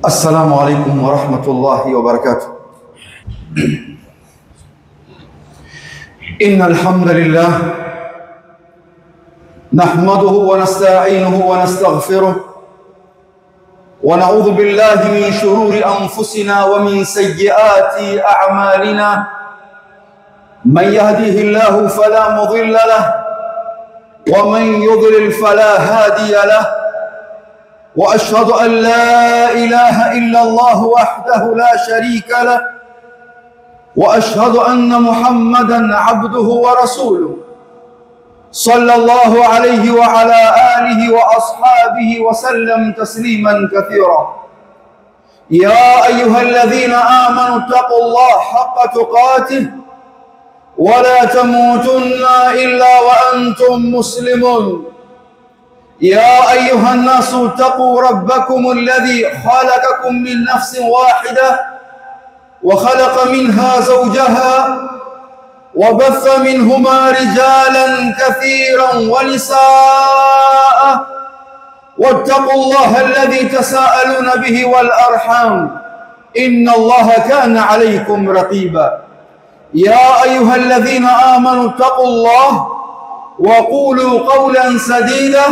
السلام عليكم ورحمة الله وبركاته. إن الحمد لله نحمده ونستعينه ونستغفره ونعوذ بالله من شرور أنفسنا ومن سيئات أعمالنا. من يهديه الله فلا مضل له ومن يضلل فلا هادي له، وأشهد أن لا إله إلا الله وحده لا شريك له، وأشهد أن محمدًا عبده ورسوله صلى الله عليه وعلى آله وأصحابه وسلم تسليمًا كثيرا. يا أيها الذين آمنوا اتقوا الله حق تقاته ولا تموتن إلا وأنتم مسلمون. يا أيها الناس اتقوا ربكم الذي خلقكم من نفس واحدة وخلق منها زوجها وبث منهما رجالا كثيرا ونساء، واتقوا الله الذي تساءلون به والأرحام إن الله كان عليكم رقيبا. يا أيها الذين آمنوا اتقوا الله وقولوا قولا سديدا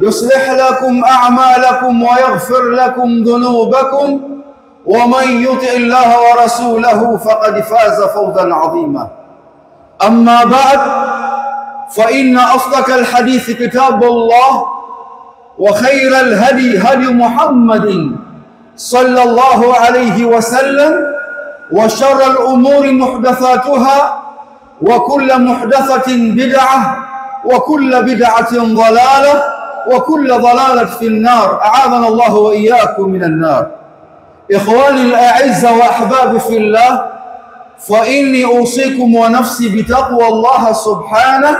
يصلح لكم أعمالكم ويغفر لكم ذنوبكم، ومن يطع الله ورسوله فقد فاز فوزا عظيما. أما بعد، فإن أصدق الحديث كتاب الله، وخير الهدي هدي محمد صلى الله عليه وسلم، وشر الأمور محدثاتها، وكل محدثة بدعة، وكل بدعة ضلالة، وكل ضلالة في النار. أعاذنا الله وإياكم من النار. إخواني الأعزة وأحبابي في الله، فإني أوصيكم ونفسي بتقوى الله سبحانه.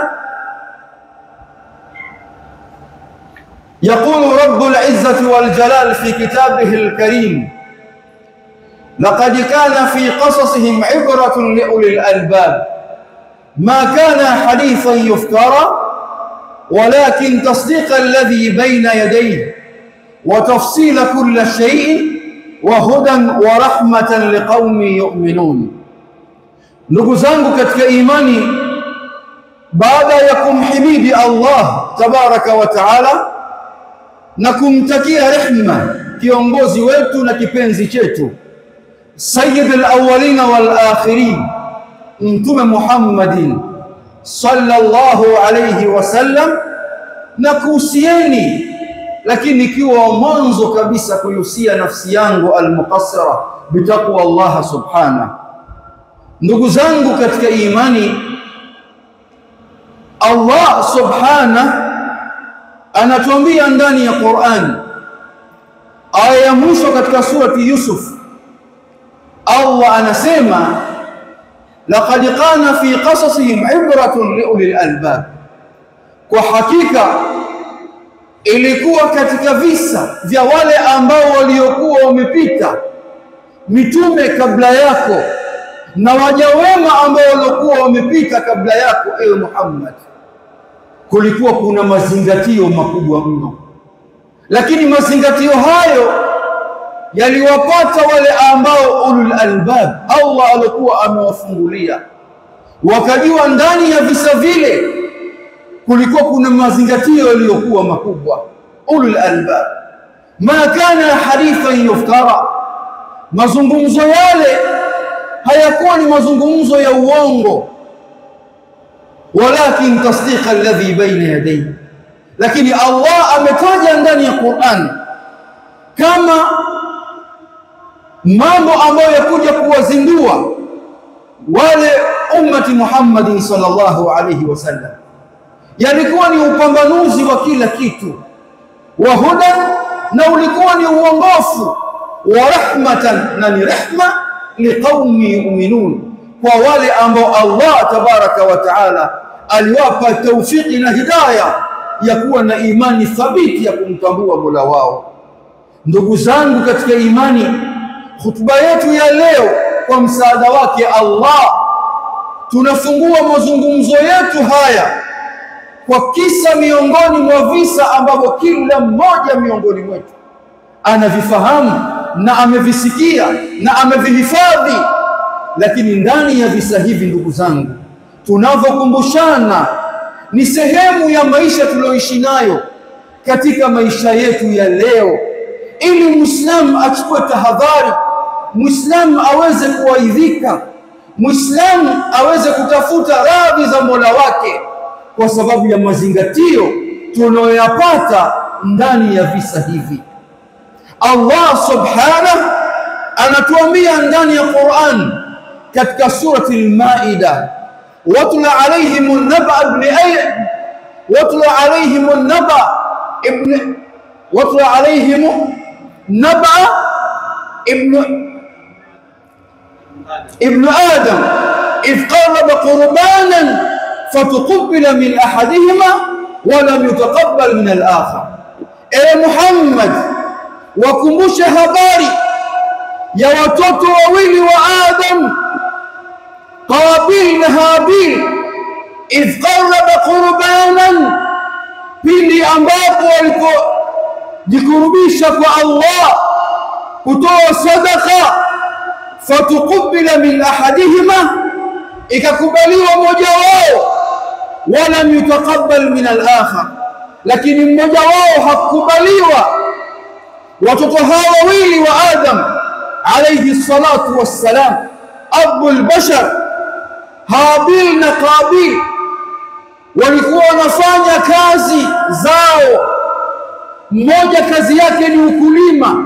يقول رب العزة والجلال في كتابه الكريم: لقد كان في قصصهم عبرة لأولي الألباب ما كان حديثا يفترى ولكن تصديق الذي بين يديه وتفصيل كل شيء وهدى ورحمة لقوم يؤمنون. Ndugu zangu katika imani, baada ya kumhimidi Allah tabaraka wa taala na kumtakia rehma kiongozi wetu na kipenzi chetu sayyidul awwalin wal akhirin, Mtume Muhammadin sallallahu alayhi wasallam, na kuhusieni, lakini ikiwa mwanzo kabisa kuhusia nafsi yangu almuqassira bitaqwa Allah subhanahu. Ndugu zangu katika imani, Allah subhanahu anatuambia ndani ya Qur'an, aya ya mwisho katika surati Yusuf, Allah anasema laqad kana fi qasasihim ibratun liulil albab, kwa hakika ilikuwa katika visa vya wale ambao waliokuwa wamepita mitume kabla yako na waja wema ambao walikuwa wamepita kabla yako, ewe Muhammad, kulikuwa kuna mazingatio makubwa mno. Lakini mazingatio hayo yaliwapata wale ambao ulul albab, Allah alikuwa amewafungulia, wakajua ndani ya visa vile kulikuwa kuna mazingatio yaliyokuwa makubwa. Ulul albab, ma kana hadithan yuftara, mazungumzo yale hayakuwa ni mazungumzo ya uongo, walakin tasdiqa alladhi baina yadayhi. Lakini Allah ametaja ndani ya Qur'an kama mambo ambayo yakuja kuwazindua wale ummati Muhammadin sallallahu alayhi wasallam, yalikuwa ni upambanuzi wa kila kitu, wa hudan, na ulikuwa ni uongofu, wa rahmatan, na ni rehma, liqaumi yu'minun, kwa wale ambao Allah tabaraka wa taala aliwapa tawfiki na hidayah ya kuwa na imani thabiti ya kumtambua Mola wao. Ndugu zangu katika imani, khutba yetu ya leo kwa msaada wake Allah, tunafungua mazungumzo yetu haya kwa kisa miongoni mwa visa ambavyo kila mmoja miongoni mwetu anavifahamu na amevisikia na amevihifadhi. Lakini ndani ya visa hivi, ndugu zangu, tunavyokumbushana ni sehemu ya maisha tulioishi nayo katika maisha yetu ya leo, ili Muislamu achukue tahadhari, Muislamu aweze kuaidhika, Muislamu aweze kutafuta radhi za Mola wake kwa sababu ya mazingatio tunayoyapata ndani ya visa hivi. Allah subhanahu anatuambia ndani ya Qur'an katika surati al-Maida, watlu alayhim naba ibn Adam idh qarraba qurbanan fatuqbila min ahadihima wa lam yutaqabbal min al-akhar. Ewe Muhammad, wakumbushe habari ya watoto wawili wa Adam, Qabil na Habil, idh qarraba qurbanan, pindi ambapo walipojikurubisha kwa Allah kutoa sadaqa, fatuqbila min ahadihima, ikakubaliwa mmoja wao, walam yutaqabbal min al-akhar, lakini mmoja wao hakubaliwa. Watoto hawa wawili wa Adam alayhi salatu wassalam, abul bashar Habil na Qabil, walikuwa wanafanya kazi zao. Mmoja kazi yake ni ukulima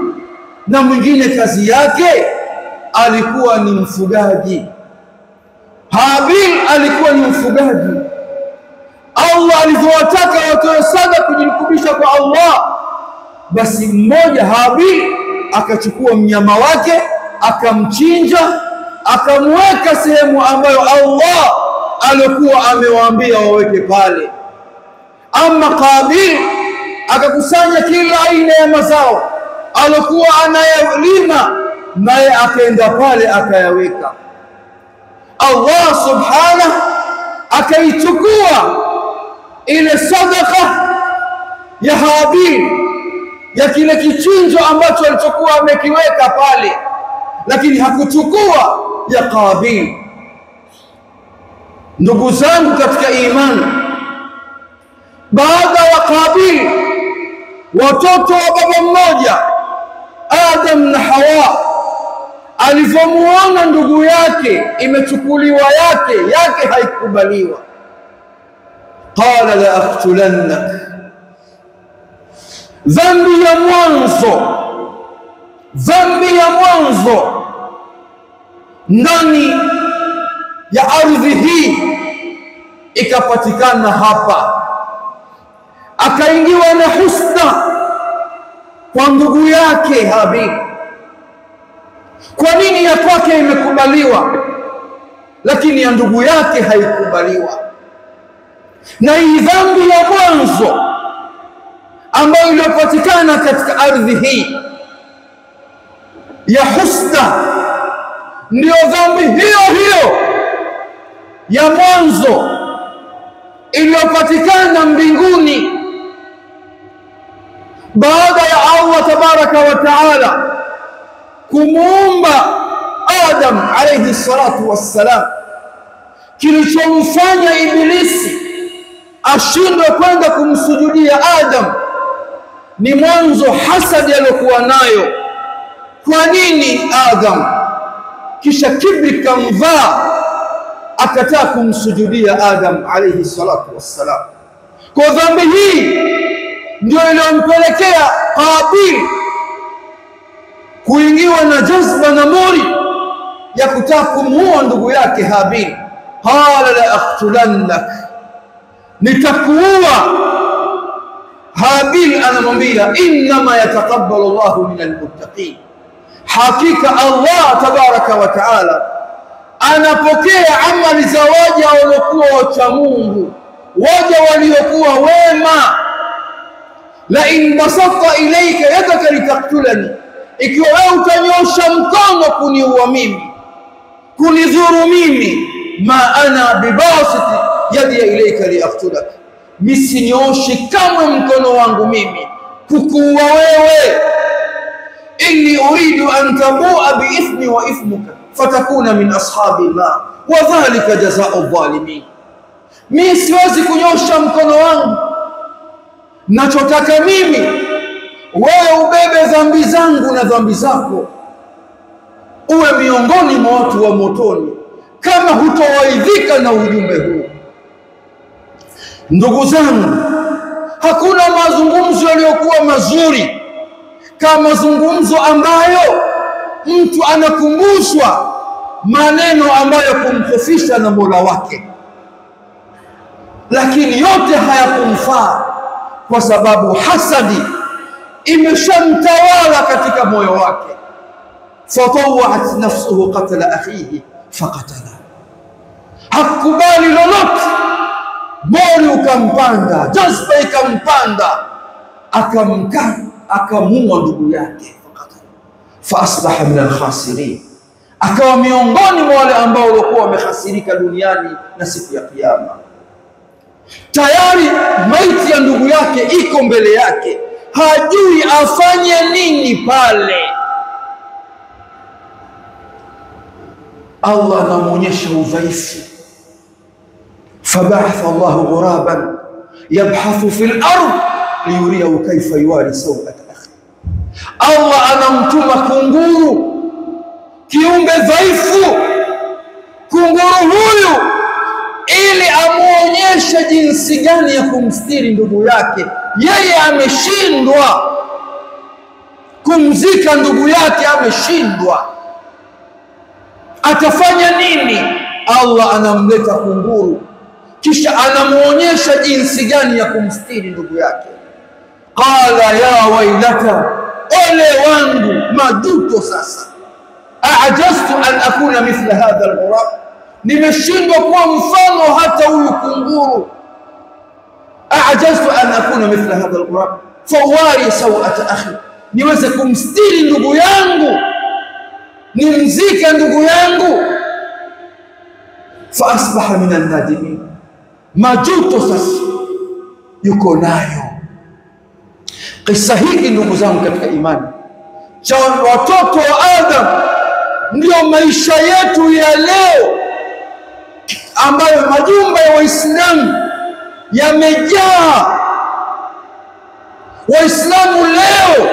na mwingine kazi yake alikuwa ni mfugaji. Habil alikuwa ni mfugaji. Allah alivyowataka watoe sadaka kujirukubisha kwa Allah, basi mmoja Habil akachukua mnyama wake, akamchinja, akamweka sehemu ambayo Allah alikuwa amewaambia waweke pale. Ama Qabil akakusanya kila aina ya mazao alikuwa anayalima, naye akaenda pale akayaweka. Allah subhanahu akaichukua ile sadaka ya Habil, ya kile kichinjo ambacho alichokuwa amekiweka pale, lakini hakuchukua ya Qabil. Ndugu zangu katika imani, baada ya Qabil, watoto wa baba mmoja Adam na Hawa, alivyomuona ndugu yake imechukuliwa yake haikubaliwa, qala la aqtulannak. Dhambi ya mwanzo ndani ya ardhi hii ikapatikana hapa. Akaingiwa na husda kwa ndugu yake Habil. Kwa nini ya kwake imekubaliwa lakini ya ndugu yake haikubaliwa? Na hii dhambi ya mwanzo ambayo iliyopatikana katika ardhi hii ya husda, ndio dhambi hiyo ya mwanzo iliyopatikana mbinguni baada ya Allah tabaraka wa taala kumuumba Adam alayhi salatu wassalam. Kilichomfanya Ibilisi ashindwe kwenda kumsujudia Adam ni mwanzo hasadi aliyokuwa nayo. Kwa nini Adam kisha kibri kamvaa akataa kumsujudia Adam alayhi salatu wassalam? Kwa dhambi hii ndio iliyompelekea Qabil kuingiwa na jazba na mori ya kutaka kumuua ndugu yake Habil. Qala la aqtulannak, nitakuua. Habil anamwambia innama yataqabbalu Allahu minal muttaqin, hakika Allah tabaraka wa taala anapokea amali za waja waliokuwa wacha Mungu, waja waliokuwa wema. La in basatta ilayka yadaka litaktulani, ikiwa wewe utanyosha mkono kuniua mimi, kunidhuru mimi, ma ana bibasiti yadi ilayka liaktulak, misinyoshi kamwe mkono wangu mimi kukuua wewe. inni uridu an tabua biithmi wa ithmuka fatakuna min ashabi nar wa dhalika jazaa'u dhalimin. Mimi siwezi kunyosha mkono wangu, nachotaka mimi wewe ubebe dhambi zangu na dhambi zako, uwe miongoni mwa watu wa motoni kama hutowaidhika na ujumbe huu. Ndugu zangu, hakuna mazungumzo yaliyokuwa mazuri kama mazungumzo ambayo mtu anakumbushwa maneno ambayo kumkhofisha na Mola wake, lakini yote hayakumfaa kwa sababu hasadi imeshamtawala katika moyo wake. fatawat nafsuhu qatla akhihi faqatala, hakubali lolote, moyo ukampanda, jazba ikampanda, akamua ndugu yake, fa asbaha min alkhasirin, akawa miongoni mwa wale ambao walikuwa wamehasirika duniani na siku ya kiyama. Tayari maiti ya ndugu yake iko mbele yake, hajui afanye nini pale. Allah anamuonyesha udhaifu. Fabaatha Allahu ghuraban yabhathu fil ard liyuriyahu kayfa yuwari sawata akhi. Allah anamtuma kunguru, kiumbe dhaifu, kunguru huyu, ili amuonyeshe jinsi gani ya kumstiri ndugu yake. Yeye ameshindwa kumzika ndugu yake, ameshindwa, atafanya nini? Allah anamleta kunguru, kisha anamuonyesha jinsi gani ya kumstiri ndugu yake. Qala ya wailata, ole wangu, majuto sasa. A'jaztu an akuna mithla hadha al-ghurab, nimeshindwa kuwa mfano hata huyu kunguru. A'jaztu an akuna mithla hadha al-ghurab fawari sawata akhi, niweze kumstiri ndugu yangu, nimzike ndugu yangu. Fa asbaha min an-nadimin, majuto sasa yuko nayo. Kisa hiki ndugu zangu katika imani, cha watoto wa Adam ndio maisha yetu ya leo, ambayo majumba ya Waislamu yamejaa. Waislamu leo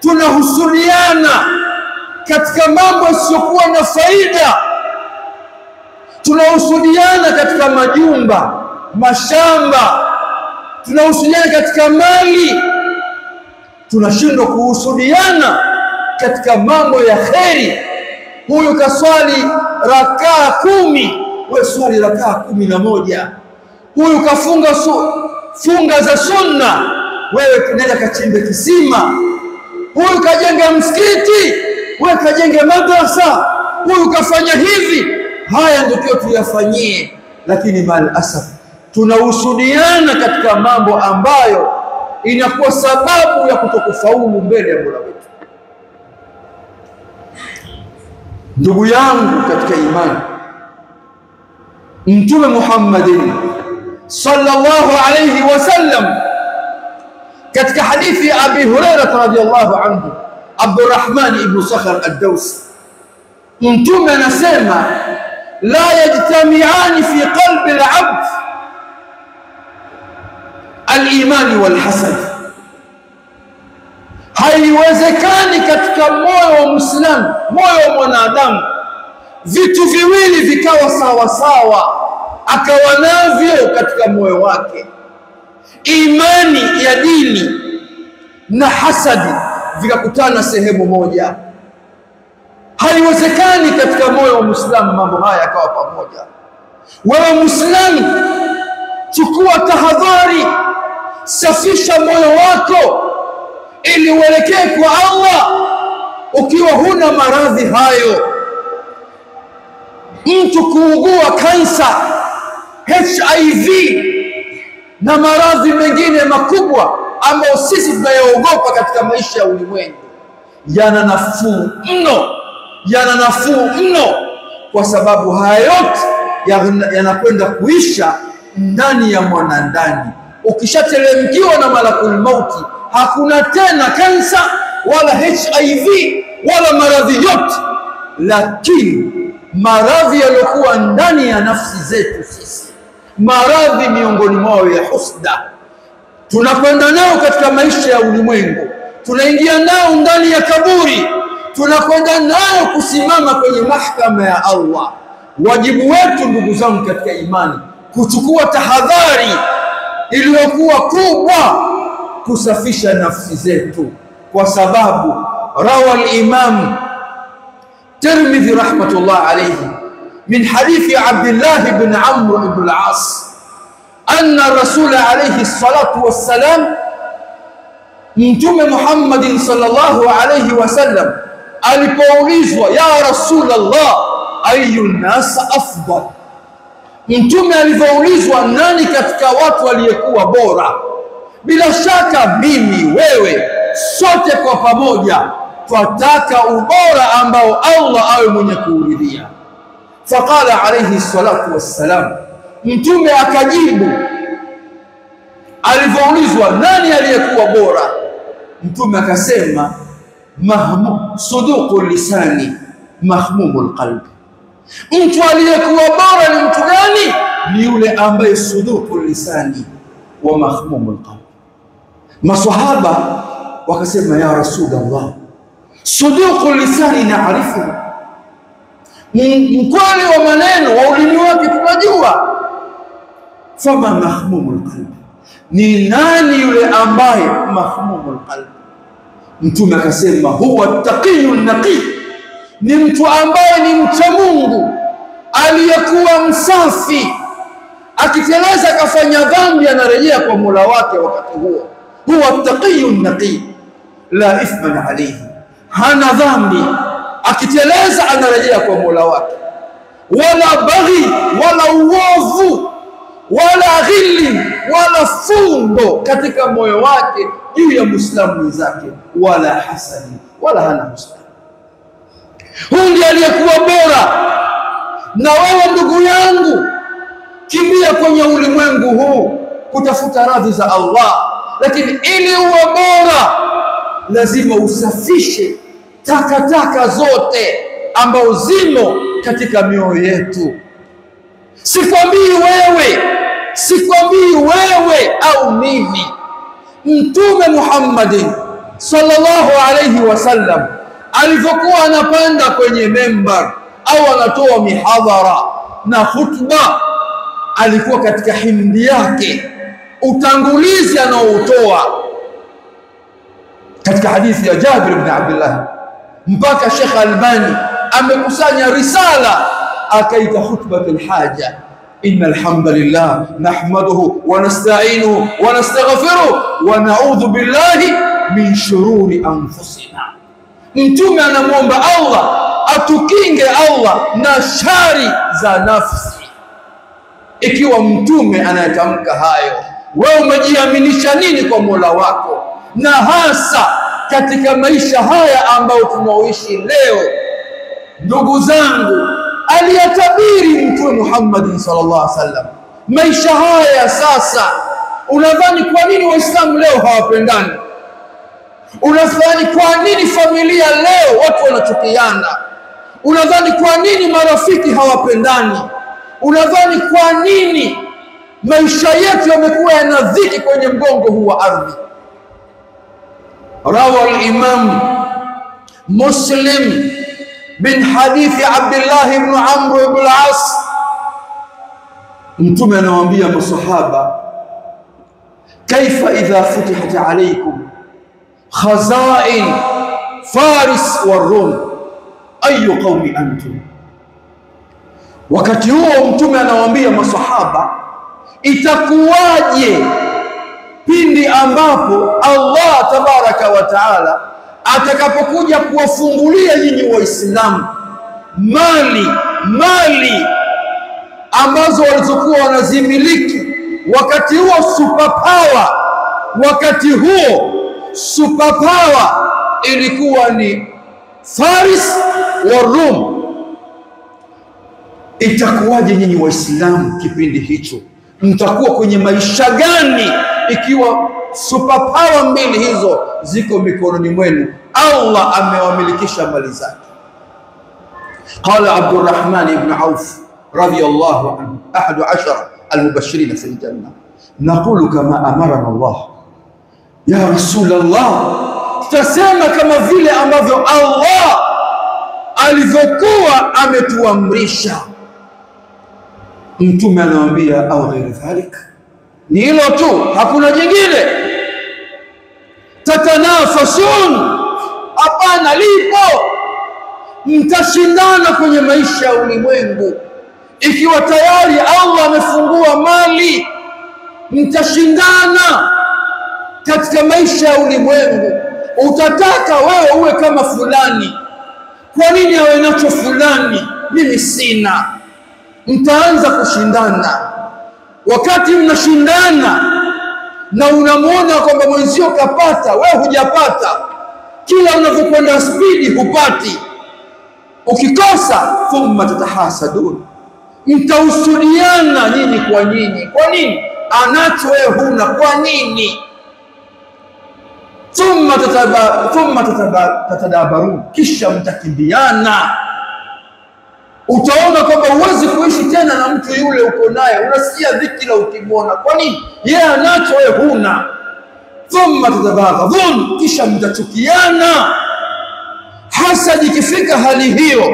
tunahusudiana katika mambo yasiyokuwa na faida, tunahusudiana katika majumba, mashamba, tunahusudiana katika mali, tunashindwa kuhusudiana katika mambo ya kheri. Huyu kaswali rakaa 10, wewe swali rakaa 11. Huyu kafunga funga za sunna, wewe nenda kachimbe kisima. Huyu kajenga msikiti, wewe kajenge madrasa. Huyu kafanya hivi. Haya ndio tuyafanyie, lakini mal asaf tunahusudiana katika mambo ambayo inakuwa sababu ya kutokufaulu mbele ya Mola wetu. Ndugu yangu katika imani, Mtume Muhammadin sallallahu alayhi wasallam katika hadithi ya Abi Hurairah radhiyallahu anhu, Abdurrahman ibn Sakhar ad-Dawsi, Mtume anasema la yajtami'ani fi qalbi al-'abd al-imani wal-hasad, haiwezekani katika moyo wa Muislamu, moyo wa mwanadamu, vitu viwili vikawa sawa sawa, akawa navyo katika moyo wake, imani ya dini na hasadi vikakutana sehemu moja. Haiwezekani katika moyo wa Muislamu mambo haya yakawa pamoja. Wewe Muislamu, chukua tahadhari, safisha moyo wako ili uelekee kwa Allah ukiwa huna maradhi hayo. Mtu kuugua kansa, HIV na maradhi mengine makubwa ambayo sisi tunayoogopa katika maisha ya ulimwengu, yana nafuu mno, yana nafuu mno, kwa sababu haya yote yanakwenda kuisha ndani ya mwanandani. Ukishatelemkiwa na malakul mauti, hakuna tena kansa, wala HIV wala maradhi yote, lakini maradhi yaliokuwa ndani ya nafsi zetu sisi, maradhi miongoni mwao ya husda, tunakwenda nao katika maisha ya ulimwengu, tunaingia nao ndani ya kaburi, tunakwenda nao kusimama kwenye mahakama ya Allah. Wajibu wetu ndugu zangu katika imani kuchukua tahadhari iliyokuwa kubwa kusafisha nafsi zetu, kwa sababu rawa al-Imam Tirmidhi rahmatullah alayhi min hadithi Abdullah ibn Amr ibn al-As anna Rasul alayhi salatu wassalam, Mtume Muhammad sallallahu alayhi wasallam alipoulizwa ya Rasulullah ayu nas afdal, Mtume alipoulizwa nani katika watu waliyekuwa bora, bila shaka mimi wewe sote kwa pamoja twataka ubora ambao Allah awe mwenye kuuridhia. Faqala alayhi salatu wassalam, Mtume akajibu alipoulizwa nani aliyekuwa bora, Mtume akasema suduqul lisani mahmumul qalbi. Mtu aliyekuwa bora ni mtu gani? Ni yule ambaye suduqul lisani wa mahmumul qalbi. Maswahaba wakasema ya Rasulullah, suduqul lisani naarifu, mkweli wa maneno wa ulimi wake tunajua, fama mahmumul qalbi, ni nani yule ambaye mahmumul qalbi? Mtume akasema huwa taqiyun naqi, ni mtu ambaye ni mcha Mungu aliyekuwa msafi, akiteleza kafanya dhambi anarejea kwa Mola wake wakati huo. Huwa taqiyun naqi la ithman alayhi, hana dhambi, akiteleza anarejea kwa Mola wake, wala baghi wala uovu wala ghilli wala fundo katika moyo wake juu ya Muislamu mwenzake, wala hasadi wala hana husda. Huyu ndiye aliyekuwa bora. Na wewe ndugu yangu, kimbia kwenye ulimwengu huu kutafuta radhi za Allah, lakini ili uwe bora lazima usafishe takataka zote ambao zimo katika mioyo yetu. Sikwambii wewe au mimi. Mtume Muhammad sallallahu alayhi wasallam alipokuwa anapanda kwenye membar au anatoa mihadhara na khutba, alikuwa katika hindi yake utangulizi anaotoa katika hadithi ya Jabir ibn Abdullah, mpaka Sheikh Albani amekusanya risala akaita khutbatul haja. Innal hamdalillah nahmaduhu wa nasta'inuhu wa nastaghfiruh wa na'udhu billahi min shururi anfusina. Mtume anamuomba Allah atukinge Allah na shari za nafsi. Ikiwa mtume anayatamka hayo, wewe umejiaminisha nini kwa Mola wako? Na hasa katika maisha haya ambayo tunaoishi leo, ndugu zangu, aliyatabiri Mtume Muhammad sallallahu alaihi wasallam maisha haya sasa. Unadhani kwa nini Waislamu leo hawapendani? Unadhani kwa nini familia leo watu wanachukiana? Unadhani kwa nini marafiki hawapendani? Unadhani kwa nini maisha yetu yamekuwa yanadhiki kwenye mgongo huu wa ardhi? Rawa al-Imam Muslim bin hadithi Abdullah ibn Amr ibn al-As, Mtume anawaambia masahaba, kaifa idha futihat alaykum khazain Faris wa Rum ayu qaumi antum. Wakati huo Mtume anawaambia masahaba, itakuwaje pindi ambapo Allah tabaraka wa taala atakapokuja kuwafungulia nyinyi Waislamu mali ambazo walizokuwa wanazimiliki wakati huo superpower ilikuwa ni Faris wa Rum. Itakuwaje nyinyi Waislamu kipindi hicho? Mtakuwa kwenye maisha gani ikiwa superpower mbili hizo ziko mikononi mwenu? Allah amewamilikisha mali zake. Qala Abdurrahman ibn Auf radiyallahu anhu, ahadu 10 al-mubashirin fi al-janna, naqulu kama amarana Allah. Ya Rasulullah, tutasema kama vile ambavyo Allah alivyokuwa ametuamrisha. Mtume anawaambia au ghairi dhalik, ni hilo tu, hakuna jingine. Tatanafasun, hapana lipo. Mtashindana kwenye maisha ya ulimwengu. Ikiwa tayari Allah amefungua mali, mtashindana katika maisha ya ulimwengu. Utataka wewe uwe kama fulani, kwa nini awe nacho fulani, mimi sina? Mtaanza kushindana. Wakati mnashindana na unamuona kwamba mwenzio kapata, wewe hujapata, kila unavyokwenda spidi hupati, ukikosa thumma tatahasadun, mtausudiana nyinyi kwa nyinyi. Kwa nini? Anacho wewe huna, kwa nini? Thumma tatadabarun, kisha mtakimbiana. Utaona kwamba huwezi kuishi tena na mtu yule uko naye, unasikia dhiki la ukimwona. Kwa nini? Yeye anacho wewe huna. Thumma tatabaghadun, kisha mtachukiana. Hasadi ikifika hali hiyo,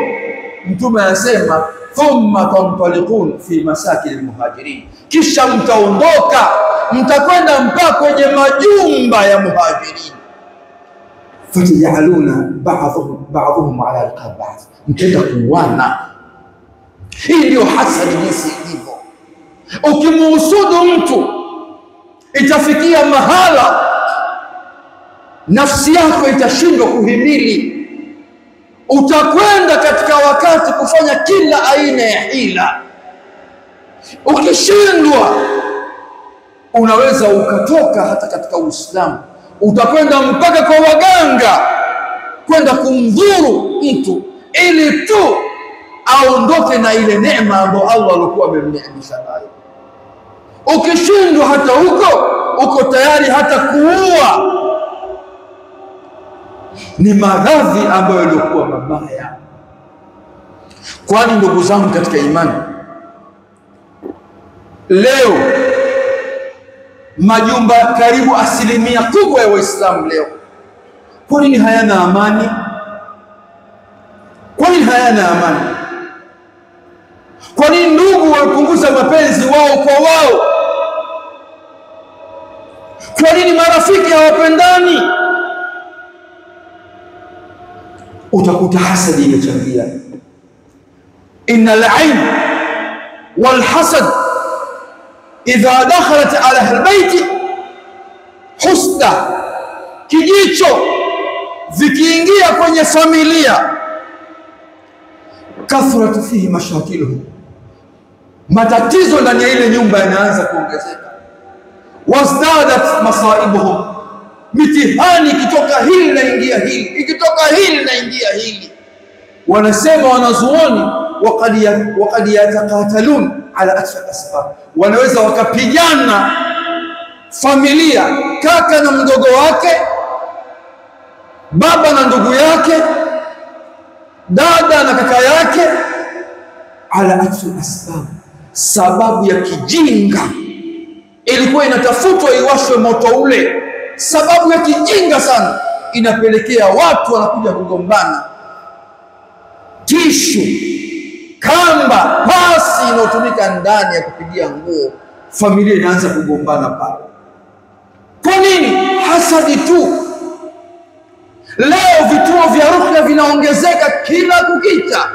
Mtume anasema thumma tantaliqun fi masakin almuhajirin, kisha mtaondoka, mtakwenda mpaka kwenye majumba ya muhajirin. Fatajaluna ba'dhum ala alqabah, mtenda kuwana. Hii ndio hasadi jinsi ilivyo. Ukimuhusudu mtu, itafikia mahala nafsi yako itashindwa kuhimili. Utakwenda katika wakati kufanya kila aina ya hila. Ukishindwa, unaweza ukatoka hata katika Uislamu, utakwenda mpaka kwa waganga kwenda kumdhuru mtu ili tu aondoke na ile neema ambayo Allah alikuwa amemneemesha nayo. Ukishindwa hata huko, uko tayari hata kuua. Ni maradhi ambayo yalikuwa mabaya. Kwani ndugu zangu katika imani, leo majumba karibu 10% ya Waislamu leo, kwa nini hayana amani? Kwa nini hayana amani? Kwa nini ndugu wapunguza mapenzi wao kwa wao? Kwa nini marafiki hawapendani? Utakuta hasadi imechangia. Innal ain wal hasad idha dakhalat ala albayt husda, kijicho vikiingia kwenye familia, kathratu fihi mashakiluhu, matatizo ndani ya ile nyumba yanaanza kuongezeka. Wazdadat masaibuhum, mitihani ikitoka hili na ingia hili, ikitoka hili na ingia hili. Wanasema wanazuoni waqad yataqatalun ala asfal asbab, wanaweza wakapigana familia, kaka na mdogo wake, baba na ndugu yake, dada na kaka yake, ala asfal asbab, sababu ya kijinga. Ilikuwa inatafutwa iwashwe moto ule, sababu ya kijinga sana inapelekea watu wanakuja kugombana. Tishu, kamba, pasi inayotumika ndani ya kupigia nguo, familia inaanza kugombana pale. Kwa nini? Hasadi tu. Leo vituo vya ruqya vinaongezeka kila kukicha.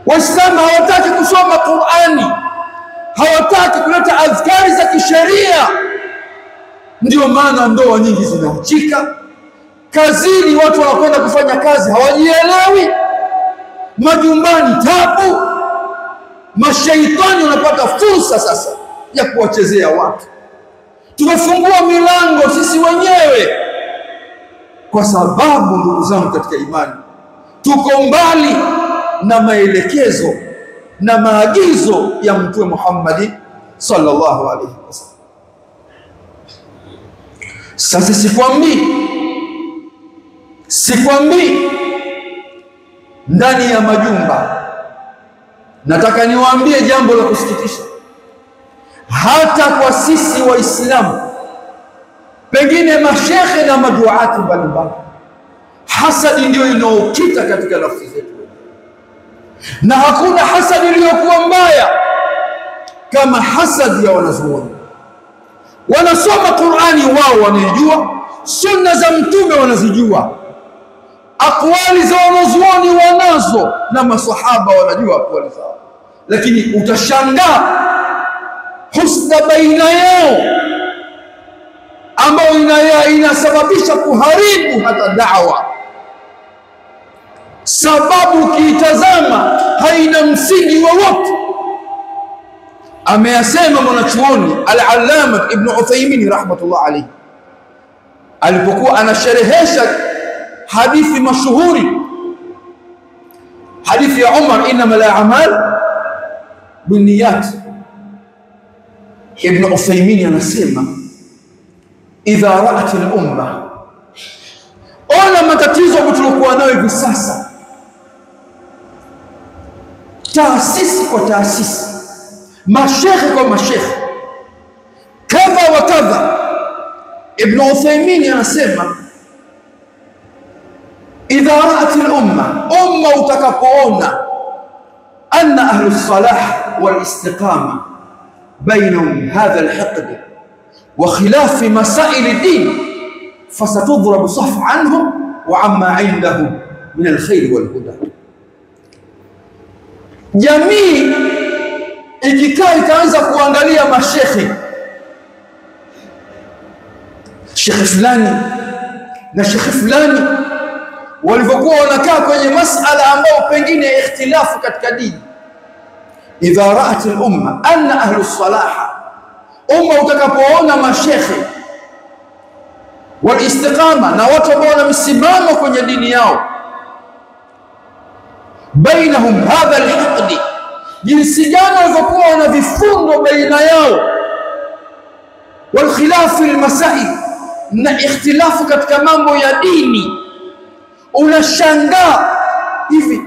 Waislamu hawataki kusoma Qur'ani, hawataki kuleta adhkari za kisheria. Ndio maana ndoa nyingi zinaachika. Kazini watu wanakwenda kufanya kazi hawajielewi. Majumbani tabu. Mashaitani wanapata fursa sasa ya kuwachezea watu. Tumefungua milango sisi wenyewe, kwa sababu ndugu zangu katika imani, tuko mbali na maelekezo na maagizo ya Mtume Muhammad sallallahu alaihi wasallam. Sasa sikwambii Sikwambii ndani ya majumba. Nataka niwaambie jambo la kusikitisha, hata kwa sisi Waislamu, pengine mashekhe na maduati mbalimbali, hasadi ndio inaokita katika nafsi zetu, na hakuna hasadi iliyokuwa mbaya kama hasadi ya wanazuoni. Wanasoma Qur'ani, wao wanaijua, sunna za mtume wanazijua, aqwali za wanazuoni wanazo, na masahaba wanajua aqwali zao, lakini utashangaa husda baina yao ambayo inasababisha kuharibu hata da'wa, sababu ukiitazama haina msingi wowote. Ameyasema mwanachuoni al-Allama Ibn Uthaymeen rahmatullah alayhi alipokuwa anasherehesha hadithi mashuhuri, hadithi ya Umar, innamal a'mal binniyat. Ibn Uthaymeen anasema idha ra'at al-umma, ona matatizo tuliokuwa nayo hivi sasa, taasisi kwa taasisi, mashekhe kwa mashekhe, kadha wa kadha. Ibn Uthaymeen anasema idha ra'at al-umma, umma utakapoona anna ahlu salah wal istiqama bainahum hadha al-hiqd wa khilaf masail ad-din fasatudrab saf anhum wa amma indahum min al-khair wal huda. Jamii ikikaa ikaanza kuangalia mashekhe, shekhe fulani na shekhe fulani walivyokuwa wanakaa kwenye masala ambao pengine ikhtilafu katika dini. Idha ra'at al-umma anna ahlu as-salah, umma utakapoona mashekhe wal istiqama na watu ambao wana msimamo kwenye dini yao, bainahum hadha al-hiqd, jinsi gani walivyokuwa wana vifundo baina yao, wal khilaf al-masail, na ikhtilafu katika mambo ya dini. Unashangaa hivi,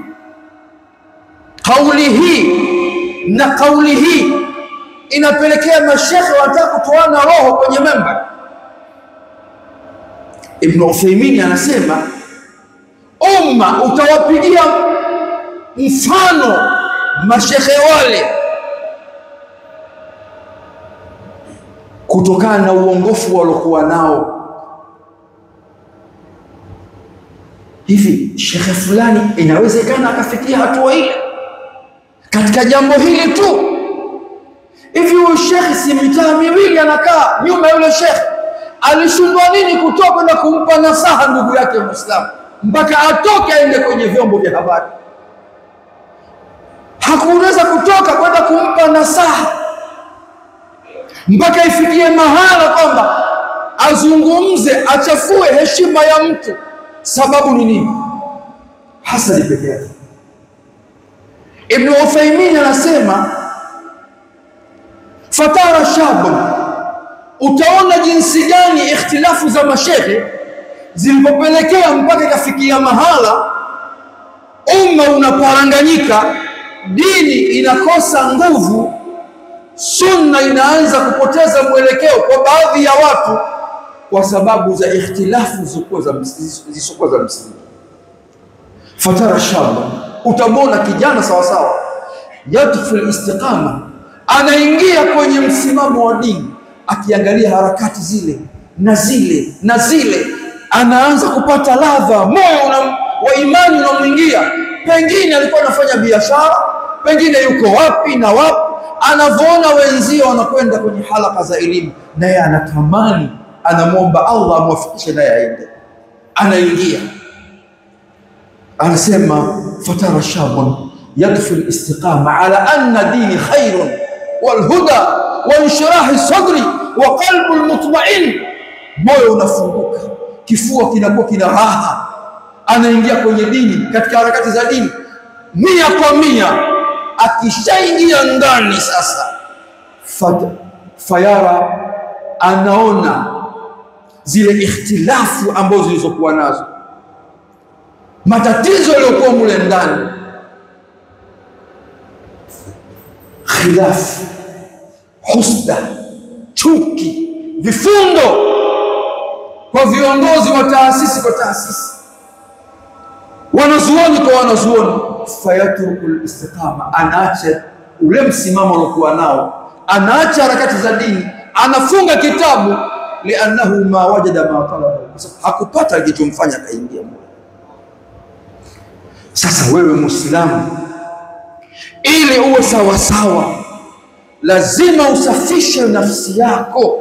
kauli hii na kauli hii inapelekea mashekhe wanataka kutoana roho kwenye memba. Ibn Uthaymeen anasema umma utawapigia mfano mashekhe wale kutokana na uongofu waliokuwa nao. Hivi shekhe fulani inawezekana akafikia hatua ile katika jambo hili tu? Hivi huyu shekhe si mitaa miwili anakaa nyuma yule shekhe, alishindwa nini kutoka na kumpa nasaha ndugu yake Muislamu mpaka atoke aende kwenye vyombo vya habari? Hakuweza kutoka kwenda kumpa nasaha mpaka ifikie mahala kwamba azungumze, achafue heshima ya mtu. Sababu ni nini? Hasadi pekee yake. Ibn Uthaymeen anasema fatara shabun, utaona jinsi gani ikhtilafu za mashehe zilipopelekea mpaka ikafikia mahala umma unaparanganyika, dini inakosa nguvu, sunna inaanza kupoteza mwelekeo kwa baadhi ya watu kwa sababu za ikhtilafu zisizokuwa za msingi. Fatara shaba, utamwona kijana sawa sawa yadkhul istiqama, anaingia kwenye msimamo wa dini, akiangalia harakati zile na zile na zile, anaanza kupata ladha, moyo wa imani unamwingia. Pengine alikuwa anafanya biashara, pengine yuko wapi na wapi, anavyoona wenzio wanakwenda kwenye halaka za elimu, naye anatamani, anamwomba Allah amwafikishe naye aende, anaingia. Anasema fatara shabun yadkhul istiqama ala anna dini khairun wal huda wa inshirahi sadri wa qalbul mutma'in, moyo unafunguka, kifua kinakuwa kina raha, anaingia kwenye dini, katika harakati za dini 100%. Akishaingia ndani sasa, fayara, anaona zile ikhtilafu ambazo zilizokuwa nazo, matatizo yaliyokuwa mule ndani, khilafu, husda, chuki, vifundo kwa viongozi wa taasisi kwa taasisi, wanazuoni kwa wanazuoni. Fayatrukul istiqama, anaacha ule msimamo aliokuwa nao, anaacha harakati za dini, anafunga kitabu. Liannahu ma wajada ma talaba, hakupata kilichomfanya kaingia mule. Sasa wewe Muislamu, ili uwe sawa sawa, lazima usafishe nafsi yako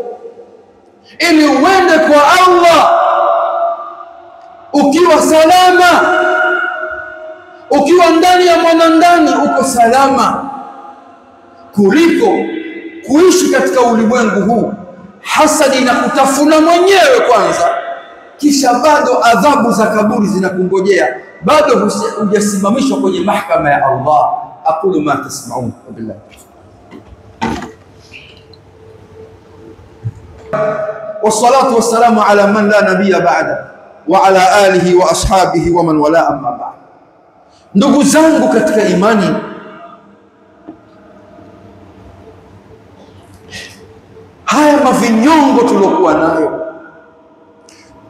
ili uende kwa Allah ukiwa salama, ukiwa ndani ya mwanandani uko salama, kuliko kuishi katika ulimwengu huu hasadi na kutafuna mwenyewe kwanza, kisha bado adhabu za kaburi zinakungojea, bado hujasimamishwa kwenye mahakama ya Allah. Aqulu ma tasma'un, wabillahi wassalatu wassalamu ala man la nabiyya ba'da wa ala alihi wa ashabihi wa man wala, amma ba'd. Ndugu zangu katika imani, haya mavinyongo tuliokuwa nayo,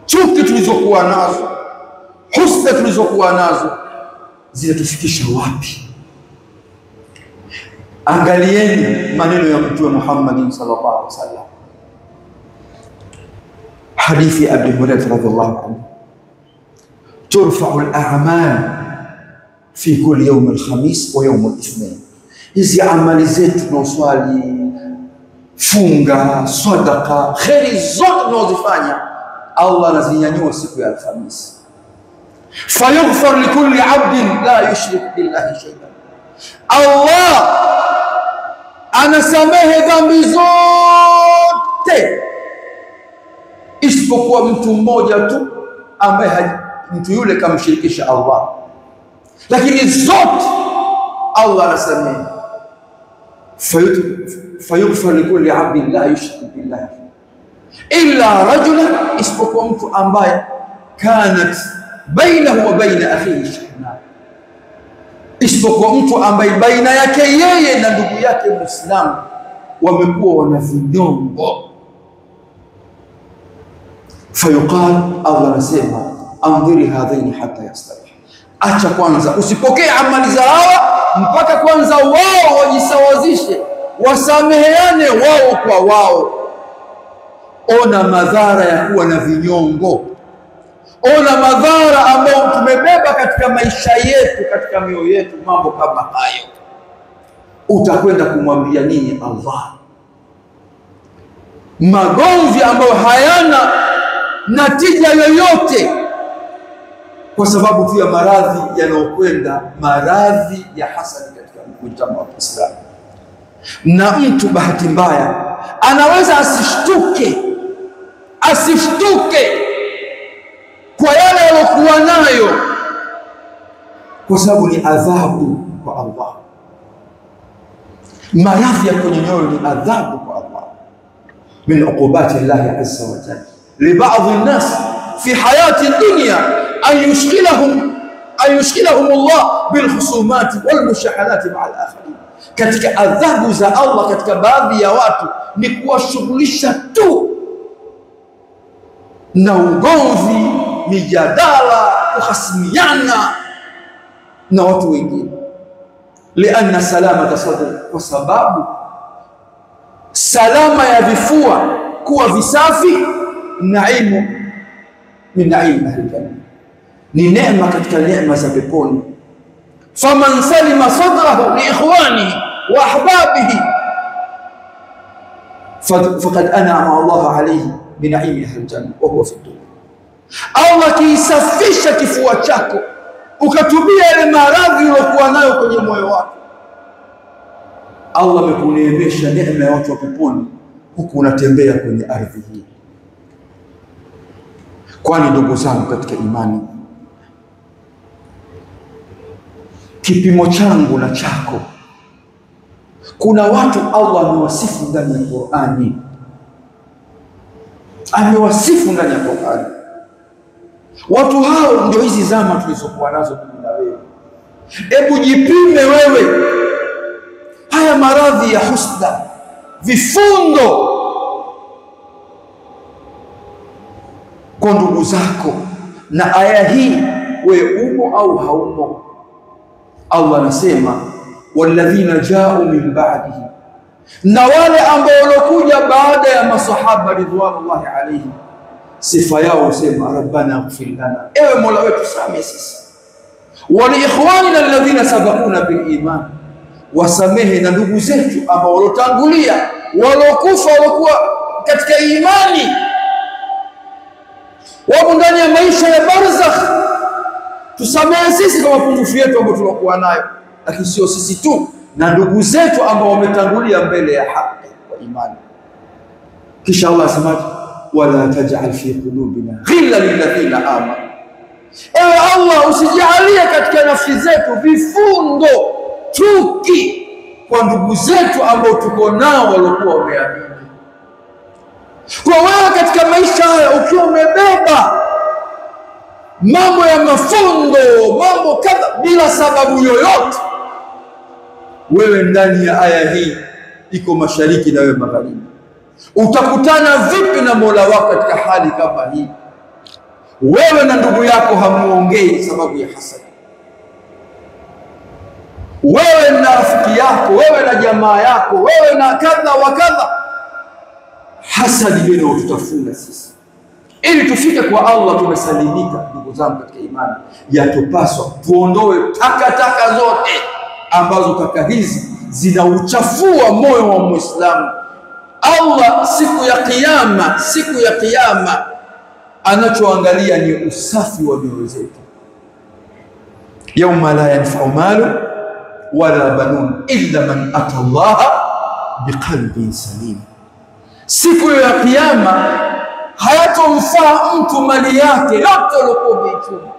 chuki tulizokuwa nazo, husda tulizokuwa nazo, zinatufikisha wapi? Angalieni maneno ya Mtume Muhammad sallallahu alaihi wasallam, hadithi Abi Hurairah radhiallahu anhu, turfa'u al-a'mal fi kulli yawm al-khamis wa yawm al-ithnain. Hizi amali zetu tunaswali, funga, sadaqa, khairi zote tunazofanya, Allah anazinyanyua siku ya Alhamisi. Fayaghfar likulli 'abdin la yushrik billahi shay'an, Allah anasamehe dhambi zote isipokuwa mtu mmoja tu ambaye mtu yule kamshirikisha Allah, lakini zote Allah anasamehe. Fayaghfar likulli 'abdin la yushrik billahi illa rajulan, isipokuwa mtu ambaye kanat bainahu wa baina akhihi shahna, isipokuwa mtu ambaye baina yake yeye na ndugu yake Muislamu wamekuwa wana vinyongo. Fayuqal, Allah anasema andhiri hadhaini hatta yastarih, acha kwanza, usipokee amali za hawa mpaka kwanza wao wajisawazishe, wasameheane wao kwa wao. Ona madhara ya kuwa na vinyongo, ona madhara ambayo tumebeba katika maisha yetu, katika mioyo yetu, mambo kama hayo. Utakwenda kumwambia nini Allah? Magomvi ambayo hayana natija yoyote, kwa sababu tu ya maradhi yanayokwenda, maradhi ya hasadi katika mujtama wa Kiislamu. Na mtu bahati mbaya anaweza asishtuke kwa yale yalokuwa nayo, kwa sababu ni adhabu kwa Allah. Maradhi ya kwenye nyoyo ni adhabu kwa Allah, min uqubati Allah azza wa jalla li ba'd an-nas fi hayati dunya an yushghilahum Allah bil khusumat wal mushahalat ma'a al-akharin. Katika adhabu za Allah katika baadhi ya watu ni kuwashughulisha tu na ugomvi, mijadala, kuhasimiana na watu wengine. Lianna salamata sadri, kwa sababu salama ya vifua kuwa visafi, naimu min naim ahli janna, ni neema katika neema za peponi. Faman salima sadrahu li ikhwanihi wa ahbabihi faqad an'ama Allah alayhi bi naim ahli janna wa huwa fi dunya. Allah kiisafisha kifua chako, ukatubia ile maradhi uliyokuwa nayo kwenye moyo wako, Allah amekuneemesha neema ya watu wa peponi, huku unatembea kwenye ardhi hii. Kwani ndugu zangu katika imani, kipimo changu na chako, kuna watu Allah amewasifu ndani ya Qur'ani, amewasifu ndani ya Qur'ani. Watu hao ndio hizi zama tulizokuwa nazo mimi na wewe. Hebu jipime wewe haya maradhi ya husda, vifundo kwa ndugu zako, na aya hii wewe umo au haumo? Allah anasema walladhina ja'u min ba'dihi, na wale ambao walokuja baada ya masahaba ridwanullahi alayhi, sifa yao usema rabbana ighfir lana, ewe Mola wetu samehe sisi, wa li ikhwanina alladhina sabaquna bil iman, wasamehe na ndugu zetu ambao walotangulia walokufa walikuwa katika imani, wapo ndani ya maisha ya barzakh. Tusamehe sisi kwa mapungufu yetu ambayo tulokuwa nayo, lakini sio sisi tu, na ndugu zetu ambao wametangulia mbele ya haki kwa imani. Kisha Allah asemaje? wala taj'al fi qulubina ghilla lilladhina amanu, ewe Allah usijalie katika nafsi zetu vifundo, chuki kwa ndugu zetu ambao tuko nao waliokuwa wameamini. Kwa wewe katika maisha haya ukiwa umebeba mambo ya mafundo, mambo kadha bila sababu yoyote, wewe ndani ya aya hii iko mashariki na wewe magharibi. Utakutana vipi na Mola wako katika hali kama hii? Wewe na ndugu yako hamuongei sababu ya hasadi, wewe na rafiki yako, wewe na jamaa yako, wewe na kadha wa kadha. Hasadi ndio inayotutafunga sisi. Ili tufike kwa Allah tumesalimika, ndugu zangu katika imani, yatupaswa tuondoe takataka zote ambazo taka hizi zinauchafua moyo wa Muislamu. Allah siku ya kiyama anachoangalia ni usafi wa mioyo zetu. Yawma la yanfa'u malu wala banun illa man ata Allah biqalbin salim. Siku ya kiyama hayatomfaa mtu mali yake yote aliyokuwa ameichuma,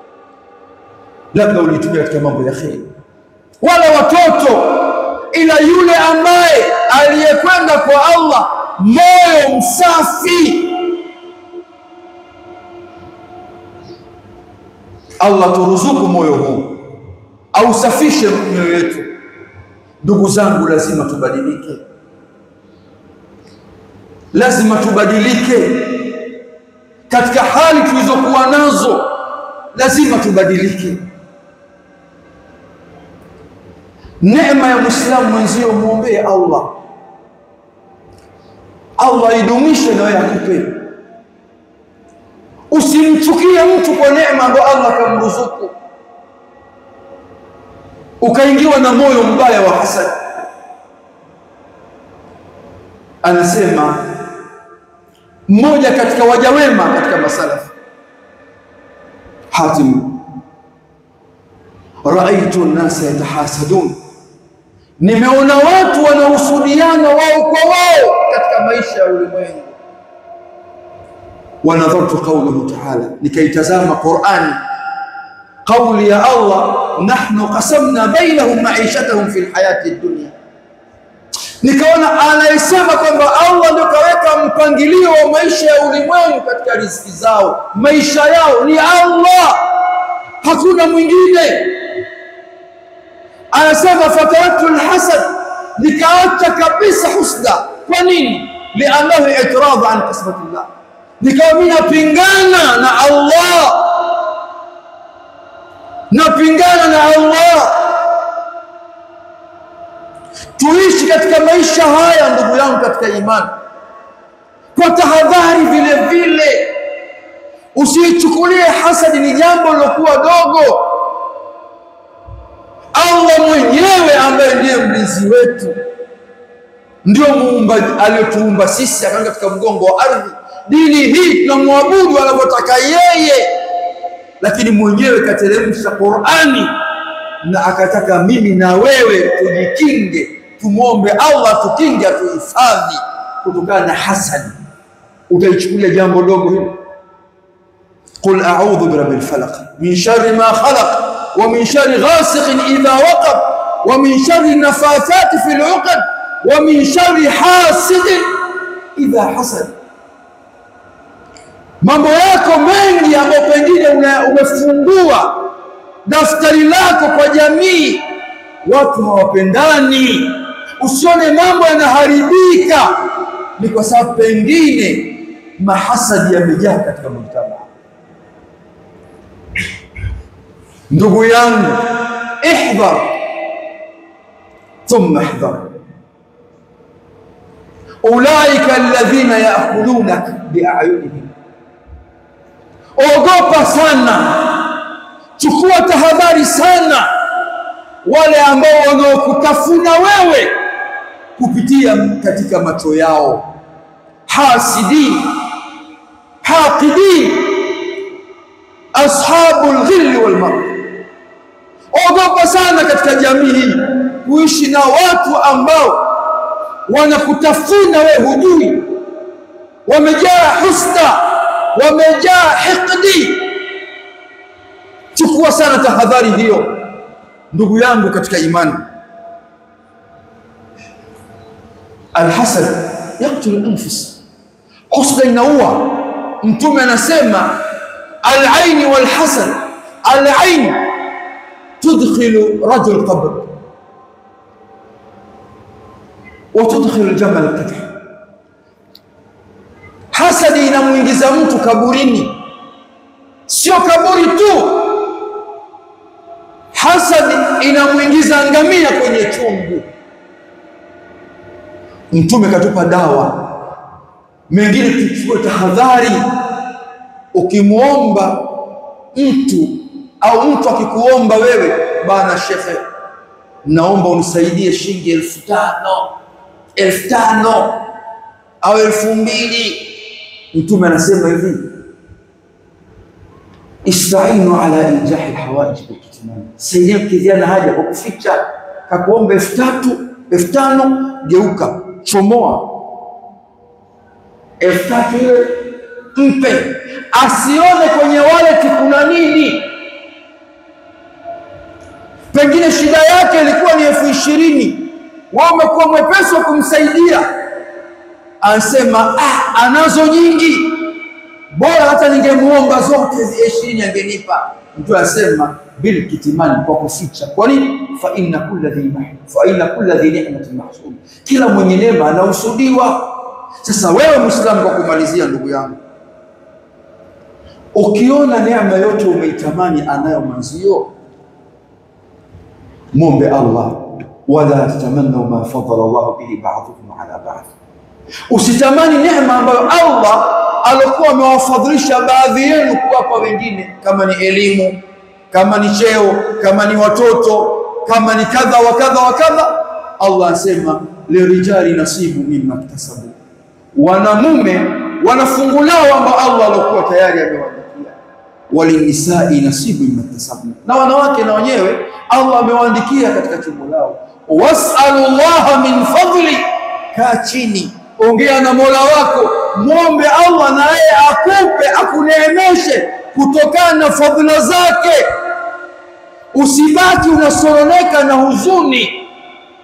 labda ulitumia katika mambo ya kheri, wala watoto, ila yule ambaye aliyekwenda kwa Allah moyo msafi. Allah turuzuku moyo huu, au safishe mioyo yetu. Ndugu zangu, lazima tubadilike, lazima tubadilike katika hali tulizokuwa nazo, lazima tubadilike. Neema ya Muislamu mwenzio muombee Allah, Allah idumishe na wewe akupe. Usimchukie mtu kwa neema ambayo Allah kamruzuku ukaingiwa na moyo mbaya wa hasad. Anasema mmoja katika waja wema katika masalafu, Hatim, raaitu an-nasa yatahasadun, nimeona watu wanahusudiana wao kwa wao katika maisha ya ulimwengu. Wa nadhartu qawluhu ta'ala, nikaitazama Qur'ani, kauli ya Allah, nahnu qasamna bainahum ma'ishatahum fil hayati dunya. Nikaona anayesema kwamba Allah ndio kaweka mpangilio wa maisha ya ulimwengu katika riziki zao, maisha yao ni Allah, hakuna mwingine. Anasema fataraktu alhasad, nikaacha kabisa husda. Kwa nini? Li'annahu i'tirad an qismatillah, nikawa mimi napingana na Allah, napingana na Allah. Tuishi katika maisha haya ndugu yangu katika imani kwa tahadhari. Vile vile usichukulie hasadi ni jambo lilokuwa dogo. Allah mwenyewe ambaye ndiye mlinzi wetu, ndio muumbaji aliyotuumba sisi, akaweka katika mgongo wa ardhi. Dini hii tunamwabudu anavyotaka yeye, lakini mwenyewe kateremsha Qur'ani na akataka mimi na wewe tujikinge, tumuombe Allah tukinge, atuhifadhi kutokana na hasadi. Utaichukulia jambo dogo hilo? Qul a'udhu birabbil falaq min sharri ma khalaq wa min sharri ghasiqin idha waqab wa min sharri nafathati fil 'uqad wa min sharri hasidin idha hasad. mambo yako mengi ambayo pengine umefungua daftari lako kwa jamii, watu hawapendani, usione mambo yanaharibika, ni kwa sababu pengine mahasadi yamejaa katika mjtama. Ndugu yangu, ihdhar thumma ihdhar, ulaika alladhina yaakulunaka bi'ayunihim. Ogopa sana, chukua tahadhari sana wale ambao wanaokutafuna wewe kupitia katika macho yao, hasidin, haqidin, ashabul ghilli wal marad. Ogopa sana katika jamii hii kuishi na watu ambao wanakutafuna wewe, hujui, wamejaa husda, wamejaa hiqdi. Chukua sana tahadhari hiyo ndugu yangu katika imani. Alhasad yaqtul al-anfus, husda inaua. Mtume anasema al-ain wal-hasad, al-ain tudkhilu rajul qabr wa tudkhilu al-jamal al-qadh. Hasadi inamuingiza mtu kaburini, sio kaburi tu, hasadi inamuingiza ngamia kwenye chungu. Mtume katupa dawa. Mengine tuchukue tahadhari. Ukimuomba mtu au mtu akikuomba wewe, bana shekhe, naomba unisaidie shilingi 5,000 au 2,000, Mtume anasema hivi, istainu ala injahi alhawaij bilkitman, saidia kijana haja kwa kuficha. Kakuomba 3,000, 5,000, geuka, chomoa 3,000 ile mpe, asione kwenye wallet kuna nini. Pengine shida yake ilikuwa ni 20,000, wewe umekuwa mwepesi wa kumsaidia, anasema anazo nyingi, bora hata ningemuomba zote 20 angenipa. Mtu anasema bil kitman, kwa kuficha. Kwa nini? Fa inna kulli dhi ni'matin mahsud, kila mwenye neema anahusudiwa. Sasa wewe Muislamu, kwa kumalizia ndugu yangu, ukiona neema yote umeitamani anayo mwenzio, muombe Allah, wala tatamannu ma faddala Allah bihi ba'dukum ala ba'd. Usitamani neema ambayo Allah alikuwa amewafadhilisha baadhi yenu kuwapa wengine, kama ni elimu, kama ni cheo, kama ni watoto, kama ni kadha wa kadha wa kadha. Allah anasema lirijali nasibu mimma iktasabu, wanamume wanafungulao ambao Allah alikuwa tayari amewaandikia. Walinisai nasibu mimma iktasabu, na wanawake na wenyewe Allah amewaandikia katika chumbo lao. Was'alullaha min fadli, kaa chini, ongea na Mola wako, muombe Allah na yeye akupe, akuneemeshe kutokana na fadhila zake. Usibaki unasoroneka na huzuni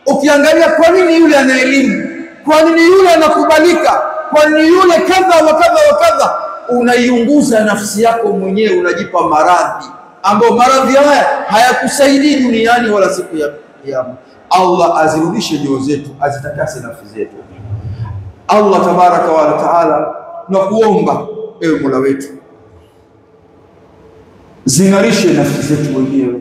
ukiangalia kwa nini yule ana elimu, kwa nini yule anakubalika, kwa nini yule kadha wa kadha wa kadha. Unaiunguza nafsi yako mwenyewe, unajipa maradhi ambayo maradhi haya hayakusaidii duniani wala siku ya kiyama. Allah azirudishe nyoyo zetu, azitakase nafsi zetu. Allah tabaraka wa taala, na kuomba ewe Mola wetu, zingarishe nafsi zetu wenyewe,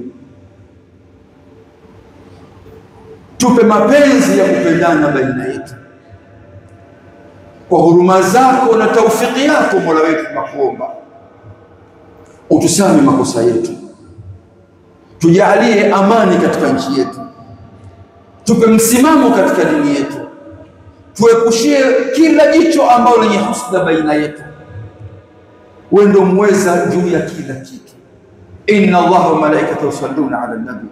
tupe mapenzi ya kupendana baina yetu kwa huruma zako na taufiki yako. Mola wetu, tunakuomba utusame makosa yetu, tujalie amani katika nchi yetu, tupe msimamo katika dini yetu, tuepushie kila jicho ambalo lenye husda baina yetu. Wewe ndio mweza juu ya kila kitu. Inna Allaha wa malaikatahu yusalluna ala nabi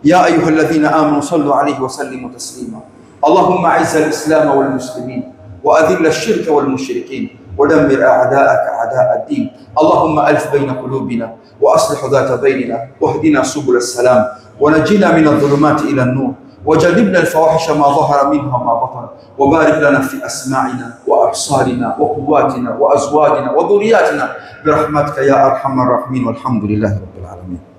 ya ayyuhalladhina amanu sallu alayhi wa sallimu taslima. Allahumma a'izz al-islam wal muslimin wa adhill ash-shirka wal mushrikin wa dammir a'da'aka a'da' ad-din. Allahumma alif bayna qulubina wa aslih dhata baynina wahdina subul as-salam wa najina min adh-dhulumati ila an-nur وجنبنا الفواحش ما ظهر منها وما بطن، وبارك لنا في أسماعنا وأبصارنا وقواتنا وأزواجنا وذرياتنا برحمتك يا أرحم الراحمين، والحمد لله رب العالمين.